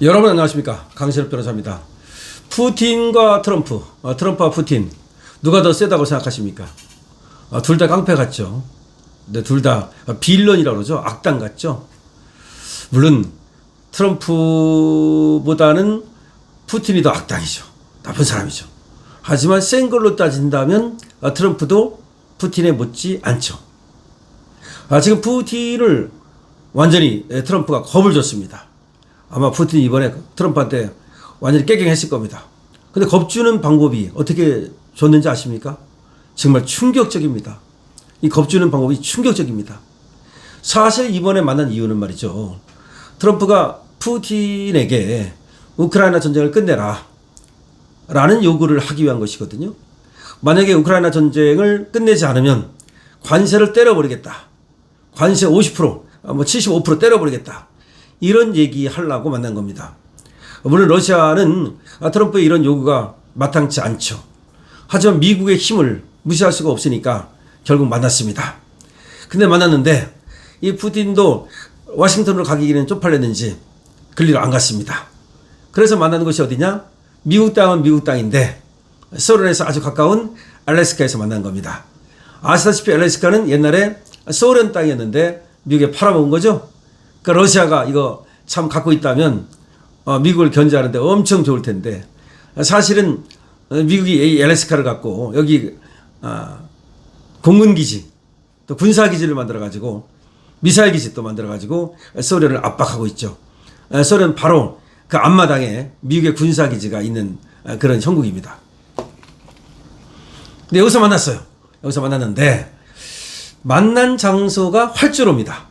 여러분 안녕하십니까, 강신업 변호사입니다. 푸틴과 트럼프, 트럼프와 푸틴 누가 더 세다고 생각하십니까? 둘 다 깡패 같죠. 근데 둘 다 빌런이라고 그러죠. 악당 같죠. 물론 트럼프보다는 푸틴이 더 악당이죠. 나쁜 사람이죠. 하지만 센 걸로 따진다면 트럼프도 푸틴에 못지 않죠. 지금 푸틴을 완전히 트럼프가 겁을 줬습니다. 아마 푸틴이 이번에 트럼프한테 완전히 깨갱했을 겁니다. 근데 겁주는 방법이 어떻게 줬는지 아십니까? 정말 충격적입니다. 이 겁주는 방법이 충격적입니다. 사실 이번에 만난 이유는 말이죠, 트럼프가 푸틴에게 우크라이나 전쟁을 끝내라 라는 요구를 하기 위한 것이거든요. 만약에 우크라이나 전쟁을 끝내지 않으면 관세를 때려버리겠다. 관세 50%, 75% 때려버리겠다. 이런 얘기 하려고 만난 겁니다. 물론 러시아는 트럼프의 이런 요구가 마땅치 않죠. 하지만 미국의 힘을 무시할 수가 없으니까 결국 만났습니다. 근데 만났는데 이 푸틴도 워싱턴으로 가기는 쪽팔렸는지 그리로 안 갔습니다. 그래서 만나는 것이 어디냐? 미국 땅은 미국 땅인데 소련에서 아주 가까운 알래스카에서 만난 겁니다. 아시다시피 알래스카는 옛날에 소련 땅이었는데 미국에 팔아먹은 거죠. 그러니까 러시아가 이거 참 갖고 있다면 미국을 견제하는데 엄청 좋을 텐데, 사실은 미국이 알래스카를 갖고 여기 공군기지 또 군사기지를 만들어가지고 미사일 기지 또 만들어가지고 소련을 압박하고 있죠. 소련 바로 그 앞마당에 미국의 군사기지가 있는 그런 형국입니다. 근데 여기서 만났어요. 여기서 만났는데 만난 장소가 활주로입니다.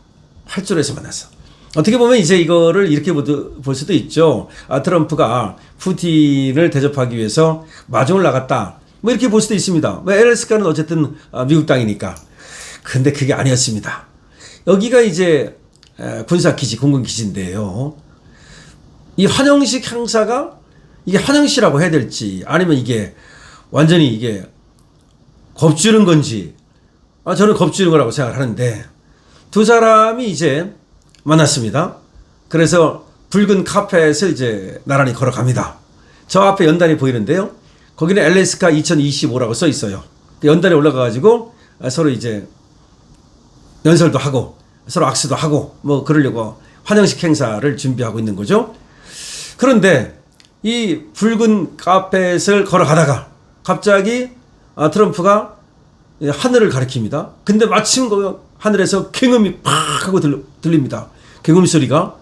활주로에서 만났어. 어떻게 보면 이제 이거를 이렇게 볼 수도 있죠. 트럼프가 푸틴을 대접하기 위해서 마중을 나갔다, 뭐 이렇게 볼 수도 있습니다. 알래스카는 어쨌든 미국 땅이니까. 근데 그게 아니었습니다. 여기가 이제 군사기지, 공군기지인데요, 이 환영식 행사가 이게 환영시라고 해야 될지 아니면 이게 완전히 이게 겁주는 건지, 저는 겁주는 거라고 생각을 하는데, 두 사람이 이제 만났습니다. 그래서 붉은 카펫을 이제 나란히 걸어갑니다. 저 앞에 연단이 보이는데요, 거기는 알래스카 2025라고 써 있어요. 연단에 올라가가지고 서로 이제 연설도 하고 서로 악수도 하고 뭐 그러려고 환영식 행사를 준비하고 있는 거죠. 그런데 이 붉은 카펫을 걸어가다가 갑자기 트럼프가 하늘을 가리킵니다. 근데 마침 그 하늘에서 굉음이 팍 하고 들립니다. 굉음 소리가.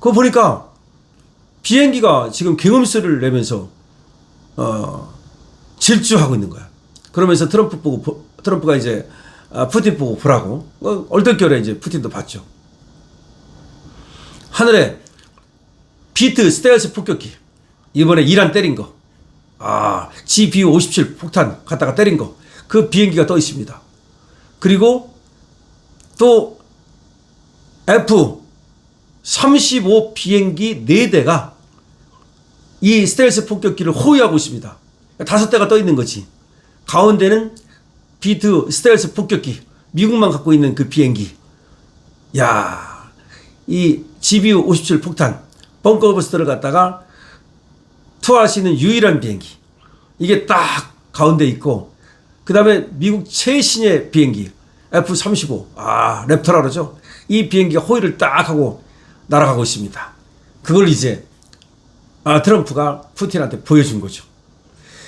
그거 보니까 비행기가 지금 굉음 소리를 내면서 질주하고 있는 거야. 그러면서 트럼프가 이제 푸틴 보고 보라고 얼떨결에 이제 푸틴도 봤죠. 하늘에 비트 스텔스 폭격기, 이번에 이란 때린 거, GBU-57 폭탄 갖다가 때린 거, 그 비행기가 떠 있습니다. 그리고 또 F-35 비행기 4대가 이 스텔스 폭격기를 호위하고 있습니다. 5대가 떠 있는 거지. 가운데는 비트 스텔스 폭격기, 미국만 갖고 있는 그 비행기. 야, 이 GBU-57 폭탄 벙커버스터를 갖다가 투하할 수 있는 유일한 비행기, 이게 딱 가운데 있고, 그 다음에 미국 최신의 비행기 F-35, 랩터라 그러죠. 이 비행기가 호위를 딱 하고 날아가고 있습니다. 그걸 이제 트럼프가 푸틴한테 보여준 거죠.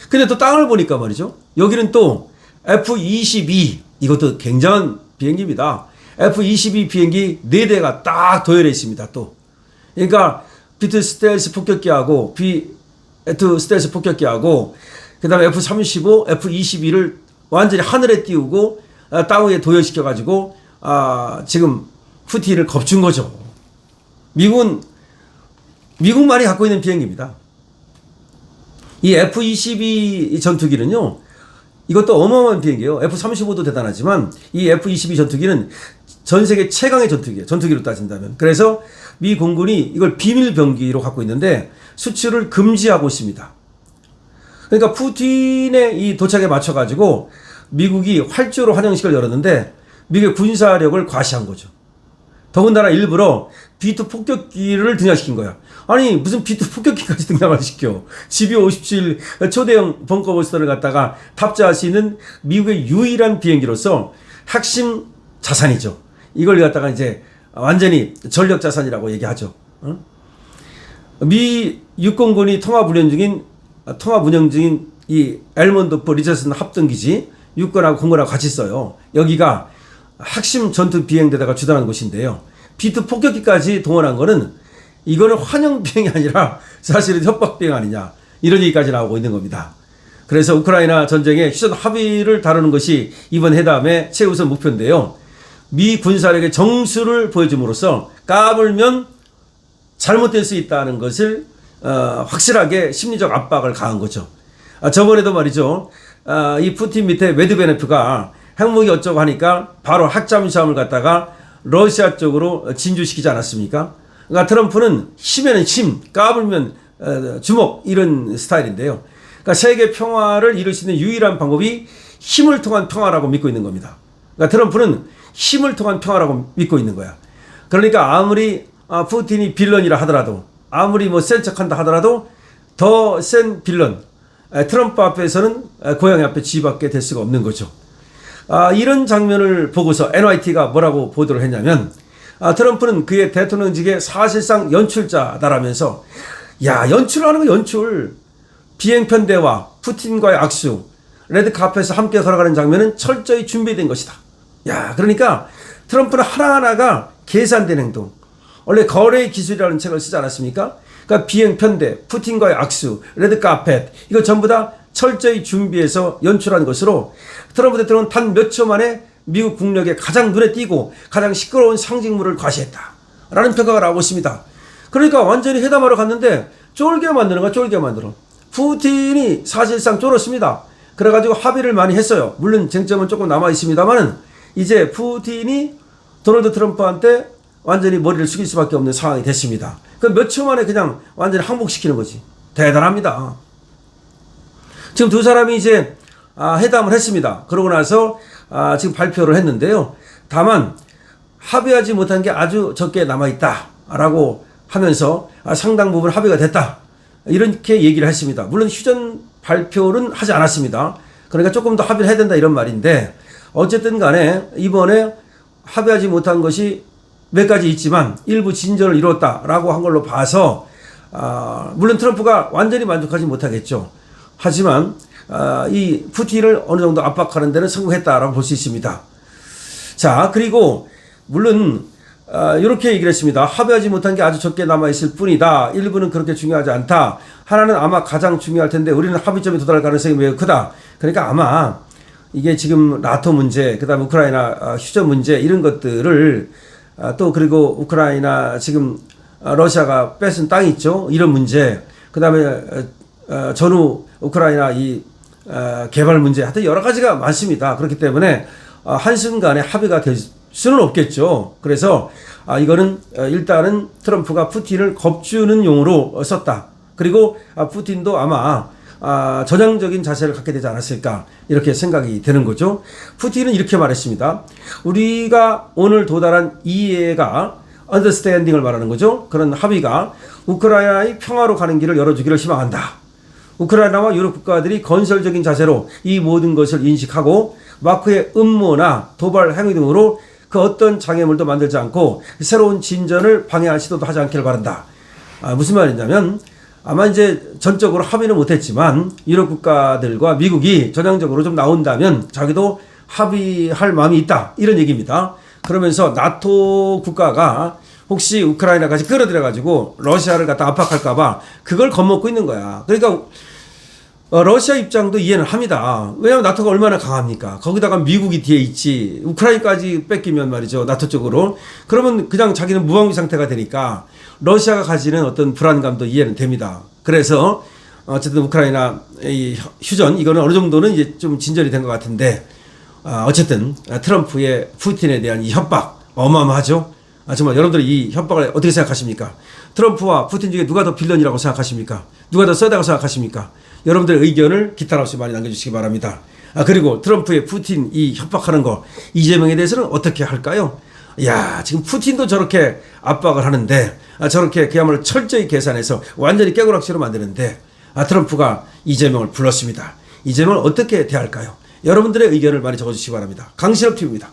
근데 또 땅을 보니까 말이죠, 여기는 또 F-22, 이것도 굉장한 비행기입니다. F-22 비행기 4대가 딱 도열해 있습니다. 또 그러니까 비트 스텔스 폭격기하고 비트 스텔스 폭격기하고 그 다음에 F-35, F-22를 완전히 하늘에 띄우고 땅 위에 도열시켜가지고 지금 푸틴을 겁준 거죠. 미국만이 갖고 있는 비행기입니다. 이 F-22 전투기는요, 이것도 어마어마한 비행기예요. F-35도 대단하지만 이 F-22 전투기는 전 세계 최강의 전투기예요. 전투기로 따진다면. 그래서 미 공군이 이걸 비밀 병기로 갖고 있는데 수출을 금지하고 있습니다. 그러니까 푸틴의 이 도착에 맞춰가지고 미국이 활주로 환영식을 열었는데 미국의 군사력을 과시한 거죠. 더군다나 일부러 B2 폭격기를 등장시킨 거야. 아니 무슨 B2 폭격기까지 등장을 시켜. GBU-57 초대형 벙커버스터를 갖다가 탑재할 수 있는 미국의 유일한 비행기로서 핵심 자산이죠. 이걸 갖다가 이제 완전히 전력 자산이라고 얘기하죠. 미 육공군이 통합 운영 중인 이 엘몬도프 리처슨 합동기지 육군하고 공군하고 같이 써요. 여기가 핵심 전투 비행대다가 주둔하는 곳인데요. B2 폭격기까지 동원한 거는 이거는 환영 비행이 아니라 사실은 협박 비행 아니냐 이런 얘기까지 나오고 있는 겁니다. 그래서 우크라이나 전쟁의 휴전 합의를 다루는 것이 이번 회담의 최우선 목표인데요. 미 군사력의 정수를 보여줌으로써 까불면 잘못될 수 있다는 것을 확실하게 심리적 압박을 가한 거죠. 저번에도 말이죠. 이 푸틴 밑에 메드베네프가 핵무기 어쩌고 하니까 바로 핵잠수함을 갖다가 러시아 쪽으로 진주시키지 않았습니까? 그러니까 트럼프는 힘에는 힘, 까불면 주먹 이런 스타일인데요. 그러니까 세계 평화를 이룰 수 있는 유일한 방법이 힘을 통한 평화라고 믿고 있는 겁니다. 그러니까 트럼프는 힘을 통한 평화라고 믿고 있는 거야. 그러니까 아무리 푸틴이 빌런이라 하더라도 아무리 뭐 센 척한다 하더라도 더 센 빌런 트럼프 앞에서는 고양이 앞에 쥐밖에 될 수가 없는 거죠. 이런 장면을 보고서 NYT가 뭐라고 보도를 했냐면 트럼프는 그의 대통령직의 사실상 연출자다라면서 야 연출을 하는 거 연출 비행편대와 푸틴과의 악수 레드카펫에서 함께 걸어가는 장면은 철저히 준비된 것이다. 야 그러니까 트럼프는 하나하나가 계산된 행동 원래 거래의 기술이라는 책을 쓰지 않았습니까? 그러니까 비행편대 푸틴과의 악수 레드카펫 이거 전부 다 철저히 준비해서 연출한 것으로 트럼프 대통령은 단 몇 초 만에 미국 국력에 가장 눈에 띄고 가장 시끄러운 상징물을 과시했다라는 평가가 나오고 있습니다. 그러니까 완전히 회담하러 갔는데 쫄게 만드는 거야. 쫄게 만들어. 푸틴이 사실상 쫄았습니다. 그래가지고 합의를 많이 했어요. 물론 쟁점은 조금 남아 있습니다만은 이제 푸틴이 도널드 트럼프한테 완전히 머리를 숙일 수밖에 없는 상황이 됐습니다. 그 몇 초 만에 그냥 완전히 항복시키는 거지. 대단합니다. 지금 두 사람이 이제 회담을 했습니다. 그러고 나서 지금 발표를 했는데요. 다만 합의하지 못한 게 아주 적게 남아있다라고 하면서 상당 부분 합의가 됐다. 이렇게 얘기를 했습니다. 물론 휴전 발표는 하지 않았습니다. 그러니까 조금 더 합의를 해야 된다 이런 말인데 어쨌든 간에 이번에 합의하지 못한 것이 몇 가지 있지만 일부 진전을 이뤘다라고 한 걸로 봐서 물론 트럼프가 완전히 만족하지 못하겠죠. 하지만 이 푸틴을 어느 정도 압박하는 데는 성공했다라고 볼 수 있습니다. 자 그리고 물론 이렇게 얘기를 했습니다. 합의하지 못한 게 아주 적게 남아있을 뿐이다. 일부는 그렇게 중요하지 않다. 하나는 아마 가장 중요할 텐데 우리는 합의점에 도달할 가능성이 매우 크다. 그러니까 아마 이게 지금 나토 문제 그 다음에 우크라이나 휴전 문제 이런 것들을 또 그리고 우크라이나 지금 러시아가 뺏은 땅이 있죠. 이런 문제 그 다음에 전후 우크라이나 이 개발 문제 하여튼 여러 가지가 많습니다. 그렇기 때문에 한순간에 합의가 될 수는 없겠죠. 그래서 이거는 일단은 트럼프가 푸틴을 겁주는 용으로 썼다. 그리고 푸틴도 아마 전향적인 자세를 갖게 되지 않았을까 이렇게 생각이 되는 거죠. 푸틴은 이렇게 말했습니다. 우리가 오늘 도달한 이해가 understanding을 말하는 거죠. 그런 합의가 우크라이나의 평화로 가는 길을 열어주기를 희망한다. 우크라이나와 유럽 국가들이 건설적인 자세로 이 모든 것을 인식하고 마크의 음모나 도발 행위 등으로 그 어떤 장애물도 만들지 않고 새로운 진전을 방해할 시도도 하지 않기를 바란다. 무슨 말이냐면 아마 이제 전적으로 합의는 못했지만 유럽 국가들과 미국이 전향적으로 좀 나온다면 자기도 합의할 마음이 있다 이런 얘기입니다. 그러면서 나토 국가가 혹시 우크라이나까지 끌어들여가지고 러시아를 갖다 압박할까봐 그걸 겁먹고 있는 거야. 그러니까 러시아 입장도 이해는 합니다. 왜냐하면 나토가 얼마나 강합니까? 거기다가 미국이 뒤에 있지. 우크라이나까지 뺏기면 말이죠. 나토 쪽으로. 그러면 그냥 자기는 무방비 상태가 되니까 러시아가 가지는 어떤 불안감도 이해는 됩니다. 그래서 어쨌든 우크라이나 이 휴전 이거는 어느 정도는 이제 좀 진전이 된 것 같은데 어쨌든 트럼프의 푸틴에 대한 이 협박 어마어마하죠. 정말 여러분들 이 협박을 어떻게 생각하십니까? 트럼프와 푸틴 중에 누가 더 빌런이라고 생각하십니까? 누가 더 세다고 생각하십니까? 여러분들의 의견을 기타 없이 많이 남겨주시기 바랍니다. 그리고 트럼프의 푸틴 이 협박하는 거 이재명에 대해서는 어떻게 할까요? 야, 지금 푸틴도 저렇게 압박을 하는데, 저렇게 그야말로 철저히 계산해서 완전히 깨고락치로 만드는데, 트럼프가 이재명을 불렀습니다. 이재명을 어떻게 대할까요? 여러분들의 의견을 많이 적어주시기 바랍니다. 강신업 TV입니다.